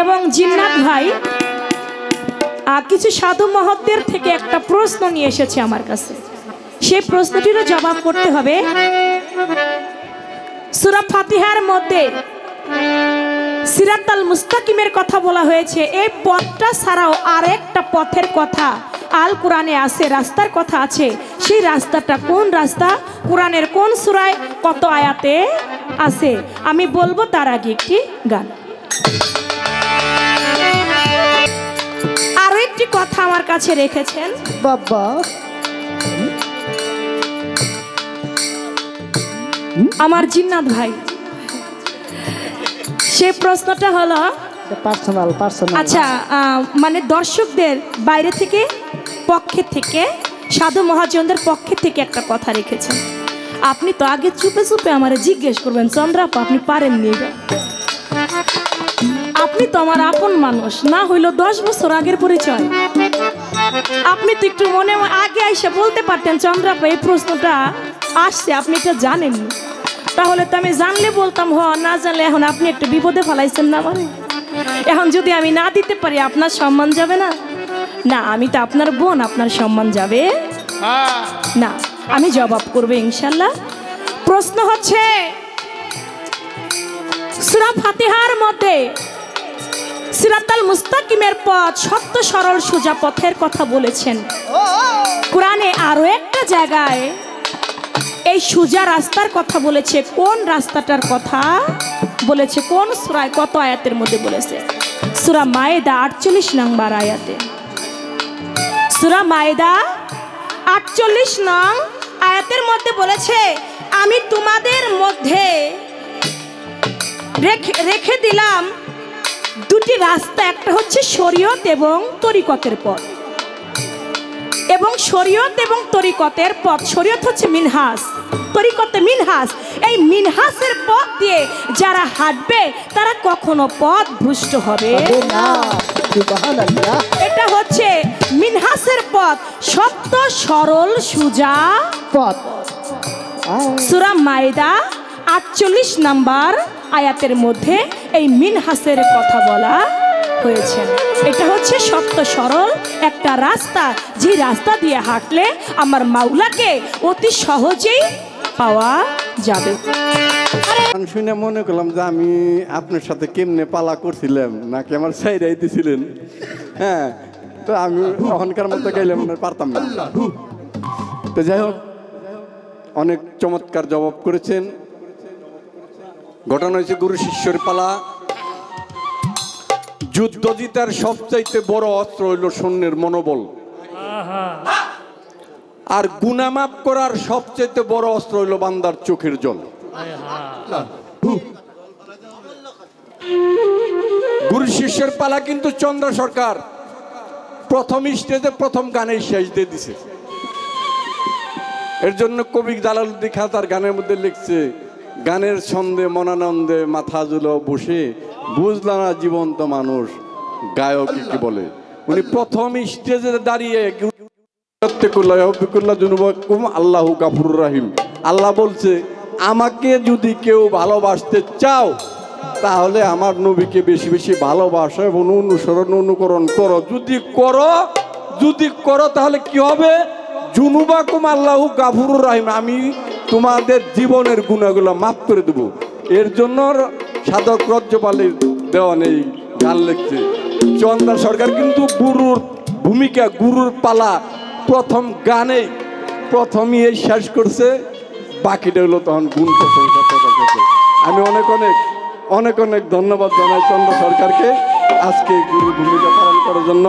এবং জিন্নাত ভাই কিছু সাধু মহৎদের থেকে একটা প্রশ্ন নিয়ে এসেছে আমার কাছে। সেই প্রশ্নটিরও জবাব করতে হবে। সূরা ফাতিহার মধ্যে সিরাতাল মুস্তাকিমের কথা বলা হয়েছে। এই পথটা ছাড়াও আরেকটা পথের কথা আল কোরআনে আছে, রাস্তার কথা আছে। সেই রাস্তাটা কোন রাস্তা, কোরআনের কোন সূরায় কত আয়াতে আছে আমি বলবো, তার আগে একটি গান। আরো একটি কথা আমার কাছে রেখেছেন বাবা। আমার জিন্নাত ভাই। সে প্রশ্নটা হলো পার্সোনাল। আচ্ছা, মানে দর্শকদের বাইরে থেকে পক্ষে থেকে সাধু মহাজনদের পক্ষে থেকে একটা কথা রেখেছেন। আপনি তো আগে চুপে চুপে আমার জিজ্ঞেস করবেন, চন্দ্রাপা আপনি পারেননি, আপনি তো আমার আপন মানুষ, না হইলো 10 বছর আগের পরিচয়। আপনি তো একটু মনে আগে এসে বলতে পারতেন, চন্দ্রাপা এই প্রশ্নটা আসছে, আপনি এটা জানেননি। তাহলে তো আমি জানলে বলতাম, না জানলে এখন আপনি একটু বিপদে ফেলাইছেন না মানে। এখন যদি আমি না দিতে পারি আপনার সম্মান যাবে না? না, আমি তো আপনার বোন, আপনার সম্মান যাবে না। আমি জবাব করবো ইনশাল্লাহ। প্রশ্ন হচ্ছে, সূরা ফাতিহার মধ্যে সিরাতাল মুস্তাকিমের পথ, সত্য সরল সোজা পথের কথা বলেছেন। কোরআনে আরো একটা জায়গায় এই সোজা রাস্তার কথা বলেছে। কোন রাস্তাটার কথা বলেছে, কোন সূরায় কত আয়াতের মধ্যে বলেছে? সূরা মায়েদা 48 নম্বর আয়াতে। সূরা মায়েদা 48 নং আয়াতের মধ্যে বলেছে, আমি তোমাদের মধ্যে রেখে দিলাম দুটি রাস্তা, একটা হচ্ছে শরীয়ত এবং তরিকতের পথ। এবং শরীয়ত এবং তরিকতের পথ, শরীয়ত হচ্ছে মিনহাজ, তরিকতে মিনহাজ। এই মিনহাজের পথ দিয়ে যারা হাঁটবে তারা কখনো পথ ভ্রষ্ট হবে না। এটা হচ্ছে মিনহাজের পথ, সত্য সরল সোজা পথ। সূরা মায়েদা 48 নম্বর আয়াতের মধ্যে এই মিনহাজের কথা বলা হয়েছে। এটা হচ্ছে সত্য সরল একটা রাস্তা, যে রাস্তা দিয়ে হাঁটলে আমার মাওলাকে অতি সহজেই পাওয়া যাবে। শুনে মনে করলাম যে আমি আপনার সাথে কেমনে পালা করছিলাম, নাকি আমার সাইডাই দিছিলেন। হ্যাঁ, তো আমি ওখানকার মতো গাইলাম পারতাম না। তো যাই হোক, অনেক চমৎকার জবাব করেছেন। ঘটনা হয়েছে গুরু শিষ্যের পালা। যুদ্ধ জিতার সবচাইতে বড় অস্ত্র হইল সৈন্যের মনোবল, আর গুনাহ মাফ করার সবচাইতে বড় অস্ত্র হইল বান্দার চোখের জল। গুরু শিষ্যের পালা কিন্তু চন্দ্র সরকার প্রথম স্টেজে প্রথম গানেই শেষ দিয়ে দিছে। এর জন্য কবি জালালউদ্দিন খাঁ তার গানের মধ্যে লিখছে, গানের ছন্দে মনানন্দে মাথা ঝুলো বসে, বুঝলাম না জীবন্ত মানুষ গায়ক কি বলে। উনি প্রথম স্টেজে দাঁড়িয়ে আল্লাহু গাফুরুর রহিম, আল্লাহ বলছে আমাকে যদি কেউ ভালোবাসতে চাও তাহলে আমার নবীকে বেশি বেশি ভালোবাসো এবং অনুসরণ অনুকরণ করো। যদি করো তাহলে কি হবে? জুনুবাকুম আল্লাহু গাফুরুর রহিম, আমি তোমাদের জীবনের গুনাহগুলো মাফ করে দেব। এর জন্য সাধক রজ্জপালের দেওয়ান এই গান লিখছে। চন্দ্র সরকার কিন্তু গুরুর ভূমিকা, গুরুর পালা প্রথম গানে প্রথমই এই শেষ করছে, বাকিটা হলো তখন গুণ প্রশংসা প্রকাশ করছে। আমি অনেক অনেক অনেক অনেক ধন্যবাদ জানাই চন্দ্র সরকারকে আজকে গুরুর ভূমিকা পালন করার জন্য।